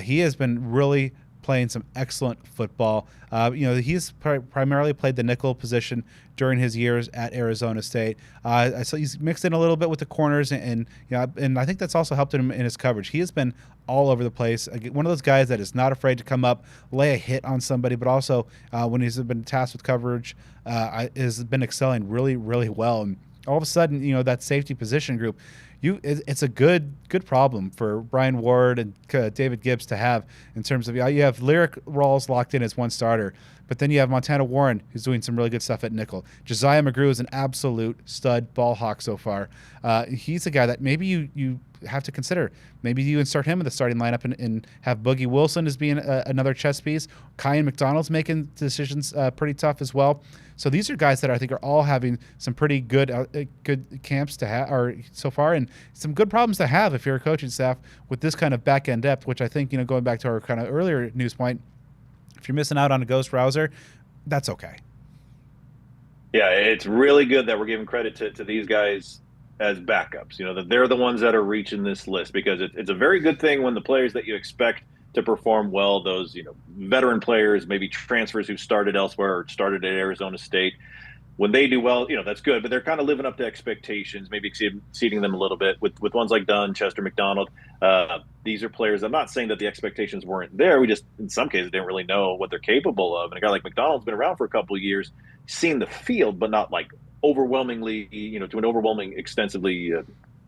He has been really playing some excellent football. He's primarily played the nickel position during his years at Arizona State. So he's mixed in a little bit with the corners, and I think that's also helped him in his coverage. He has been all over the place. One of those guys that is not afraid to come up, lay a hit on somebody, but also when he's been tasked with coverage, has been excelling really, really well. And all of a sudden, that safety position group, it's a good problem for Brian Ward and David Gibbs to have, in terms of you have Lyric Rawls locked in as one starter, but then you have Montana Warren, who's doing some really good stuff at nickel. Josiah McGrew is an absolute stud ball hawk so far. He's a guy that maybe you have to consider. Maybe you insert him in the starting lineup and have Boogie Wilson as being another chess piece. Kyan McDonald's making decisions pretty tough as well. So these are guys that I think are all having some pretty good camps to have, or so far, and some good problems to have if you're a coaching staff with this kind of back end depth. Which I think, going back to our kind of earlier news point, if you're missing out on a Ghost Rouser, that's okay. Yeah, it's really good that we're giving credit to these guys as backups. That they're the ones that are reaching this list, because it's a very good thing when the players that you expect to perform well, those veteran players, maybe transfers who started elsewhere or started at Arizona State, when they do well, that's good, but they're kind of living up to expectations, maybe exceeding them a little bit with ones like Dunn, Chester McDonald. These are players, I'm not saying that the expectations weren't there, we just in some cases didn't really know what they're capable of. And a guy like McDonald's been around for a couple of years, seen the field, but not like overwhelmingly, to an overwhelming, extensively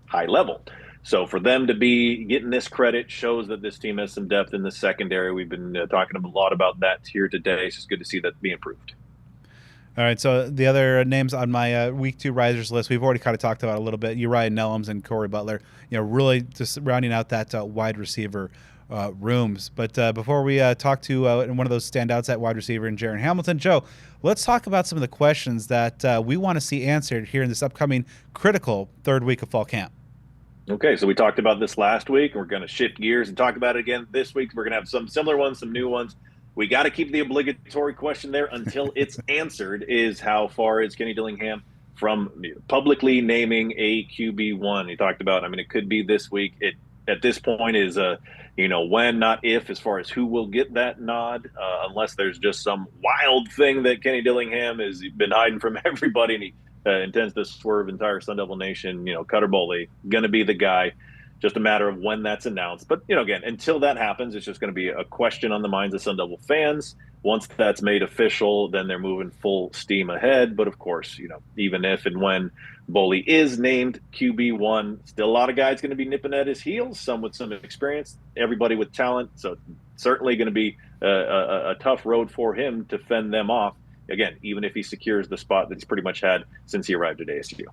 high level. So for them to be getting this credit shows that this team has some depth in the secondary. We've been talking a lot about that here today. It's just good to see that be improved. All right, so the other names on my Week 2 risers list, we've already kind of talked about a little bit. Uriah Nellums and Corey Butler, really just rounding out that wide receiver rooms. But before we talk to one of those standouts at wide receiver in Jaren Hamilton, Joe, let's talk about some of the questions that we want to see answered here in this upcoming critical third week of fall camp. Okay, so we talked about this last week, and we're going to shift gears and talk about it again this week. We're going to have some similar ones, some new ones. We got to keep the obligatory question there until it's answered, is how far is Kenny Dillingham from publicly naming a QB1? He talked about, it could be this week. It at this point is when, not if, as far as who will get that nod, unless there's just some wild thing that Kenny Dillingham has been hiding from everybody, and he intends to swerve entire Sun Devil Nation. Cutter Boley going to be the guy. Just a matter of when that's announced. But, again, until that happens, it's just going to be a question on the minds of Sun Devil fans. Once that's made official, then they're moving full steam ahead. But, of course, even if and when Boley is named QB1, still a lot of guys going to be nipping at his heels, some with some experience, everybody with talent. So it's certainly going to be a tough road for him to fend them off. Again, even if he secures the spot that he's pretty much had since he arrived at ASU.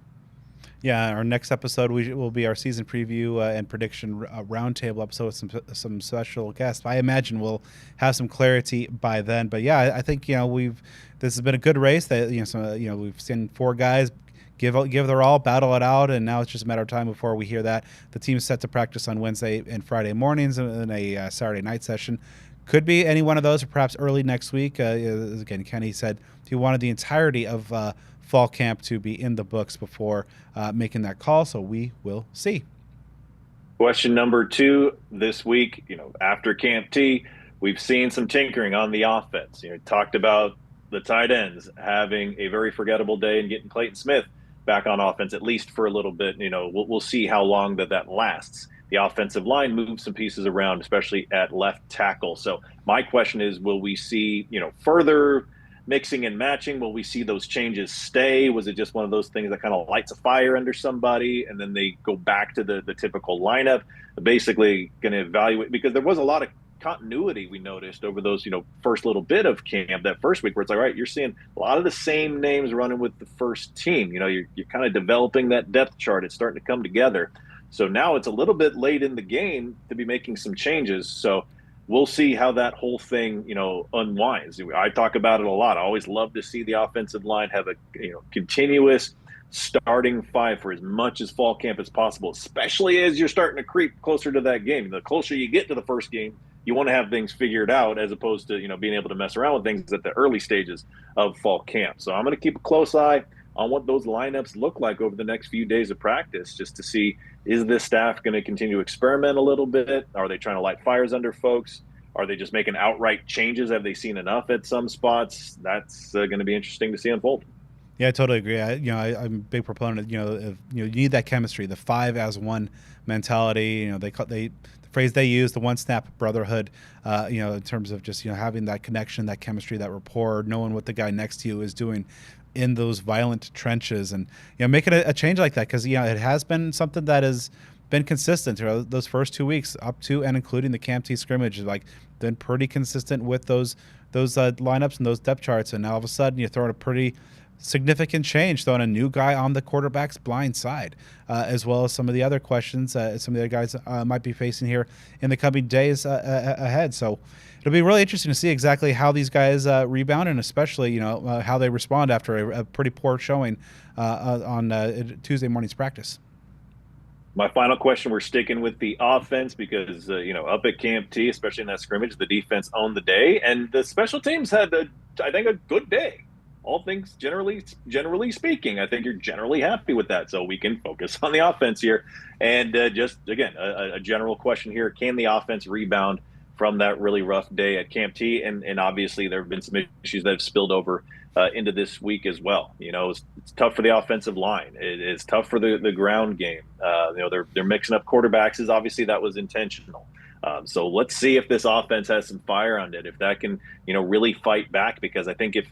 Yeah, our next episode will be our season preview and prediction roundtable episode with some special guests. I imagine we'll have some clarity by then. But yeah, I think this has been a good race. That we've seen four guys give their all, battle it out, and now it's just a matter of time before we hear that. The team's set to practice on Wednesday and Friday mornings in a Saturday night session. Could be any one of those, or perhaps early next week. Again, Kenny said he wanted the entirety of fall camp to be in the books before making that call, so we will see. Question number 2 this week, after Camp T, we've seen some tinkering on the offense. Talked about the tight ends having a very forgettable day and getting Clayton Smith back on offense, at least for a little bit. We'll see how long that lasts. The offensive line moved some pieces around, especially at left tackle. So my question is, will we see, further mixing and matching? Will we see those changes stay? Was it just one of those things that kind of lights a fire under somebody and then they go back to the typical lineup? Basically going to evaluate, because there was a lot of continuity we noticed over those, first little bit of camp, that first week, where it's like, all right, you're seeing a lot of the same names running with the first team. You're kind of developing that depth chart. It's starting to come together. So now it's a little bit late in the game to be making some changes. So we'll see how that whole thing, unwinds. I talk about it a lot. I always love to see the offensive line have a, continuous starting five for as much as fall camp as possible, especially as you're starting to creep closer to that game. The closer you get to the first game, you want to have things figured out, as opposed to, being able to mess around with things at the early stages of fall camp. So I'm going to keep a close eye on what those lineups look like over the next few days of practice, just to see, is this staff going to continue to experiment a little bit? Are they trying to light fires under folks? Are they just making outright changes? Have they seen enough at some spots? That's going to be interesting to see unfold. Yeah, I totally agree. I'm a big proponent. You need that chemistry, the 5-as-1 mentality. The phrase they use, the one snap brotherhood. In terms of just having that connection, that chemistry, that rapport, knowing what the guy next to you is doing in those violent trenches, and making a change like that, because it has been something that has been consistent throughout those first 2 weeks, up to and including the Camp T scrimmage. Like, been pretty consistent with those lineups and those depth charts, and now all of a sudden you throw in a pretty significant change, throwing a new guy on the quarterback's blind side, as well as some of the other questions some of the other guys might be facing here in the coming days ahead. So it'll be really interesting to see exactly how these guys rebound, and especially how they respond after a pretty poor showing on Tuesday morning's practice. My final question, we're sticking with the offense because, up at Camp T, especially in that scrimmage, the defense owned the day, and the special teams had, I think, a good day. All things generally speaking, I think you're generally happy with that. So we can focus on the offense here. And just, again, a general question here. Can the offense rebound from that really rough day at Camp T? And obviously there have been some issues that have spilled over into this week as well. It's tough for the offensive line. It's tough for the ground game. They're mixing up quarterbacks. Obviously that was intentional. So let's see if this offense has some fire on it, if that can, really fight back, because I think if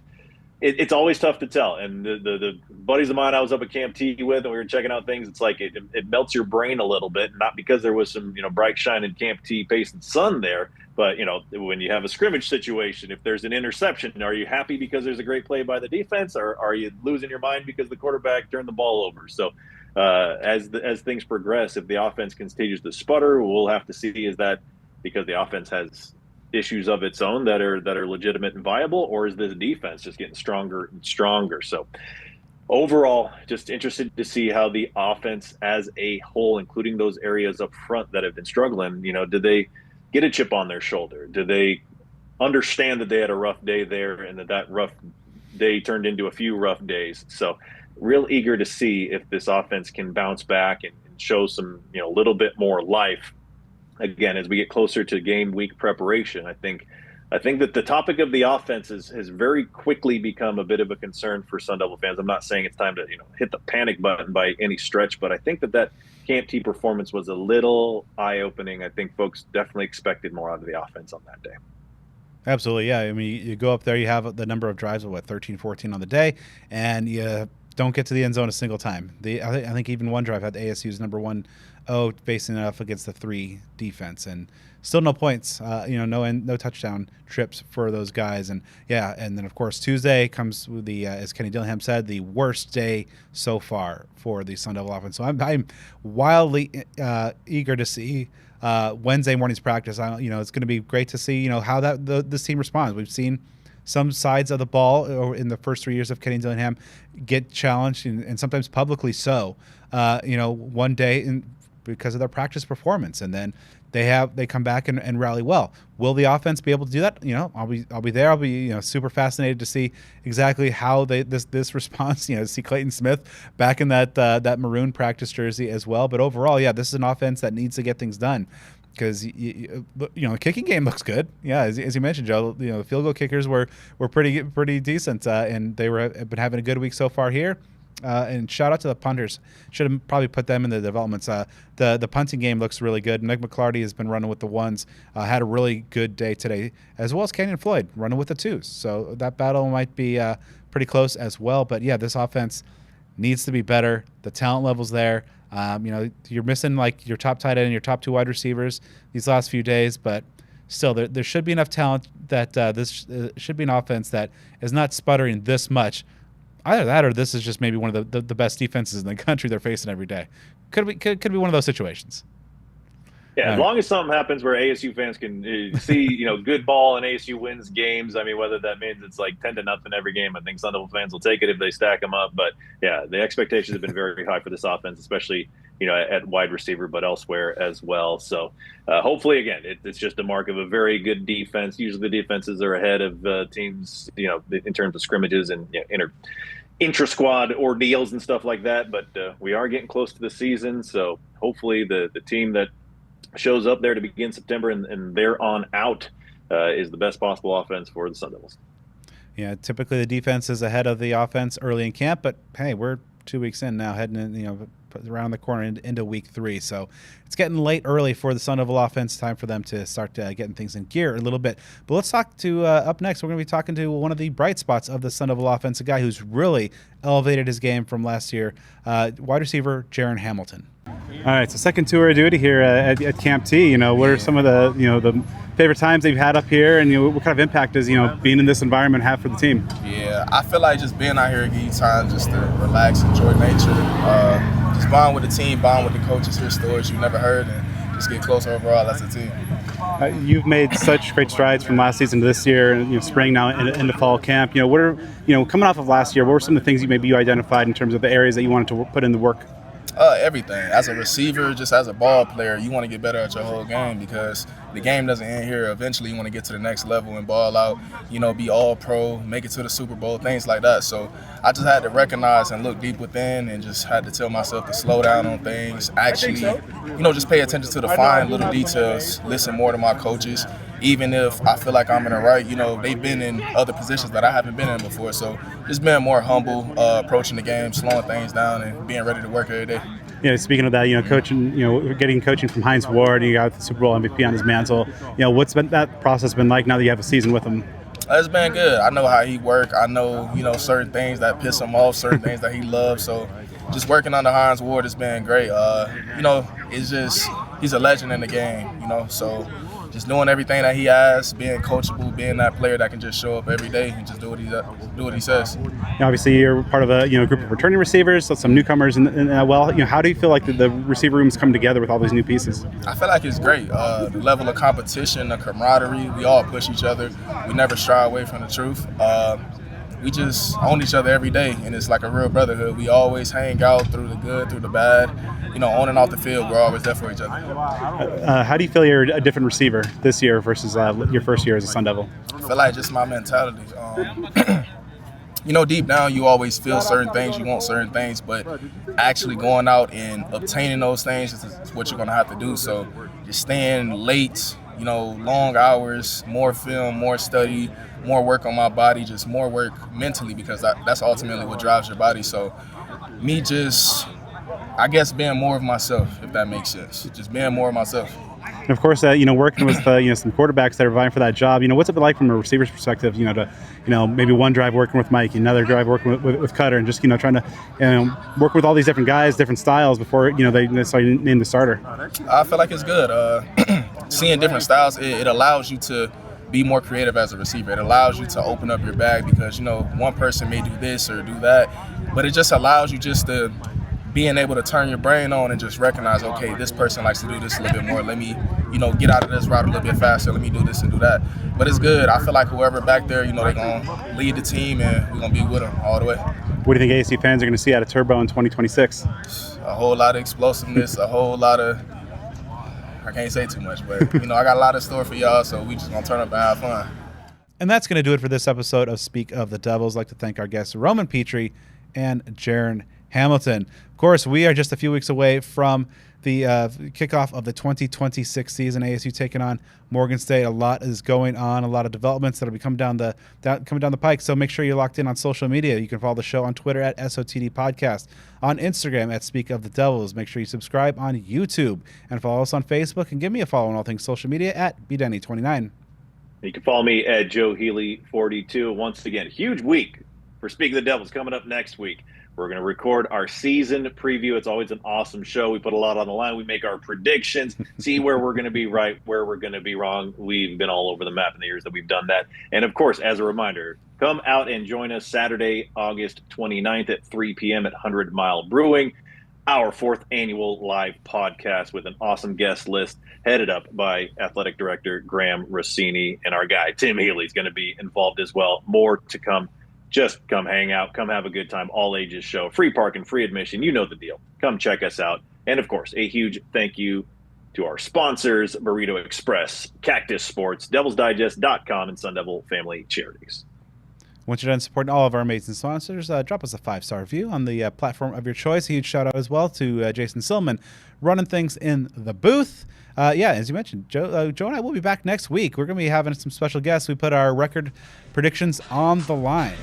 it's always tough to tell. And the buddies of mine I was up at Camp T with, and we were checking out things, it's like it melts your brain a little bit, not because there was some, bright shining Camp T pace and sun there, but, when you have a scrimmage situation, if there's an interception, are you happy because there's a great play by the defense, or are you losing your mind because the quarterback turned the ball over? So as things progress, if the offense continues to sputter, we'll have to see, is that because the offense has issues of its own that are legitimate and viable, or is this defense just getting stronger and stronger? So overall, just interested to see how the offense as a whole, including those areas up front that have been struggling, do they get a chip on their shoulder? Do they understand that they had a rough day there, and that rough day turned into a few rough days? So real eager to see if this offense can bounce back and show some, little bit more life. Again, as we get closer to game week preparation, I think that the topic of the offense has very quickly become a bit of a concern for Sun Devil fans. I'm not saying it's time to hit the panic button by any stretch, but I think that Camp T performance was a little eye-opening. I think folks definitely expected more out of the offense on that day. Absolutely, yeah. I mean, you go up there, you have the number of drives of 13, 14 on the day, and you don't get to the end zone a single time. I think even one drive had ASU's number 1 facing it off against the 3 defense, and still no points. No touchdown trips for those guys, and then of course Tuesday comes with the as Kenny Dillingham said, the worst day so far for the Sun Devil offense. So I'm wildly eager to see Wednesday morning's practice. It's going to be great to see how this team responds. We've seen some sides of the ball in the first 3 years of Kenny Dillingham get challenged, and sometimes publicly so. One day because of their practice performance, and then they come back and rally well. Will the offense be able to do that? I'll be there. I'll be super fascinated to see exactly how this response. To see Clayton Smith back in that maroon practice jersey as well. But overall, this is an offense that needs to get things done, because the kicking game looks good. Yeah, as you mentioned, Joe, the field goal kickers were pretty decent, and have been having a good week so far here. And shout out to the punters. Should have probably put them in the developments. The punting game looks really good. Nick McClarty has been running with the 1s. Had a really good day today, as well as Kenyon Floyd running with the 2s. So that battle might be pretty close as well. But this offense needs to be better. The talent level's there. You're missing like your top tight end and your top 2 wide receivers these last few days, but still there should be enough talent that this should be an offense that is not sputtering this much. Either that, or this is just maybe one of the best defenses in the country they're facing every day. Could be one of those situations. Yeah, as long as something happens where ASU fans can see, good ball and ASU wins games. I mean, whether that means it's like 10-0 every game, I think Sun Devil fans will take it if they stack them up. But yeah, the expectations have been very high for this offense, especially at wide receiver, but elsewhere as well. So hopefully, again, it's just a mark of a very good defense. Usually, the defenses are ahead of teams, in terms of scrimmages and intra-squad ordeals and stuff like that. But we are getting close to the season, so hopefully the team that shows up there to begin September and they're on out is the best possible offense for the Sun Devils. Yeah, typically the defense is ahead of the offense early in camp, but hey, we're 2 weeks in now, heading in, around the corner into week 3. So it's getting late early for the Sun Devil offense. Time for them to start getting things in gear a little bit. But let's talk to up next. We're going to be talking to one of the bright spots of the Sun Devil offense, a guy who's really elevated his game from last year, wide receiver Jaren Hamilton. All right, so second tour of duty here at Camp T. What are some of the the favorite times that you've had up here, and what kind of impact does being in this environment have for the team? Yeah, I feel like just being out here give you time just to relax, enjoy nature, just bond with the team, bond with the coaches, hear stories you've never heard, and just get closer overall as a team. You've made such great strides from last season to this year, and spring now into fall camp. What are coming off of last year? What were some of the things you identified in terms of the areas that you wanted to put in the work? Everything. As a receiver, just as a ball player, you want to get better at your whole game because the game doesn't end here. Eventually, you want to get to the next level and ball out, be all pro, make it to the Super Bowl, things like that. So I just had to recognize and look deep within and just had to tell myself to slow down on things, actually, just pay attention to the fine little details, listen more to my coaches. Even if I feel like I'm in the right, they've been in other positions that I haven't been in before. So just being more humble, approaching the game, slowing things down, and being ready to work every day. Yeah, speaking of that, coaching, getting coaching from Hines Ward, and you got the Super Bowl MVP on his mantle. What's that process been like now that you have a season with him? It's been good. I know how he works. I know, certain things that piss him off, certain things that he loves. So just working under Hines Ward has been great. It's just he's a legend in the game, so just doing everything that he has, being coachable, being that player that can just show up every day and just do what he says. Obviously, you're part of a group of returning receivers, so some newcomers in that. Well, how do you feel like the receiver room's come together with all these new pieces? I feel like it's great. The level of competition, the camaraderie, we all push each other. We never shy away from the truth. We just own each other every day, and it's like a real brotherhood. We always hang out through the good, through the bad. On and off the field, we're always there for each other. How do you feel you're a different receiver this year versus your first year as a Sun Devil? I feel like just my mentality. Deep down, you always feel certain things, you want certain things, but actually going out and obtaining those things is what you're going to have to do. So just staying late, long hours, more film, more study, more work on my body, just more work mentally, because that's ultimately what drives your body. So me just, I guess, being more of myself, if that makes sense. Just being more of myself. And of course, working with some quarterbacks that are vying for that job. What's it been like from a receiver's perspective? To maybe one drive working with Mike, another drive working with Cutter, and just trying to work with all these different guys, different styles before they necessarily name the starter. I feel like it's good. Seeing different styles, it allows you to be more creative as a receiver. It allows you to open up your bag because one person may do this or do that, but it just allows you just to being able to turn your brain on and just recognize, okay, this person likes to do this a little bit more. Let me, get out of this route a little bit faster. Let me do this and do that. But it's good. I feel like whoever back there, they're going to lead the team and we're going to be with them all the way. What do you think ASU fans are going to see out of Turbo in 2026? A whole lot of explosiveness, a whole lot of, I can't say too much, but, I got a lot in store for y'all, so we just going to turn up and have fun. And that's going to do it for this episode of Speak of the Devils. I'd like to thank our guests, Roman Pitre and Jaren Hamilton. Of course, we are just a few weeks away from the kickoff of the 2026 season. ASU taking on Morgan State. A lot is going on, a lot of developments that will be coming down the pike. So make sure you're locked in on social media. You can follow the show on Twitter at SOTD Podcast, on Instagram at Speak of the Devils. Make sure you subscribe on YouTube and follow us on Facebook, and give me a follow on all things social media at BDenny29. You can follow me at Joe Healey 42. Once again, huge week for Speak of the Devils coming up next week. We're going to record our season preview. It's always an awesome show. We put a lot on the line. We make our predictions, see where we're going to be right, where we're going to be wrong. We've been all over the map in the years that we've done that. And, of course, as a reminder, come out and join us Saturday, August 29th at 3 p.m. at 100 Mile Brewing, our 4th annual live podcast with an awesome guest list headed up by Athletic Director Graham Rossini, and our guy Tim Healy is going to be involved as well. More to come. Just come hang out, come have a good time, all ages show, free parking, free admission. You know the deal. Come check us out. And, of course, a huge thank you to our sponsors, Burrito Express, Cactus Sports, DevilsDigest.com, and Sun Devil Family Charities. Once you're done supporting all of our amazing sponsors, drop us a 5-star review on the platform of your choice. A huge shout-out as well to Jason Silman running things in the booth. Yeah, as you mentioned, Joe and I will be back next week. We're going to be having some special guests. We put our record predictions on the line.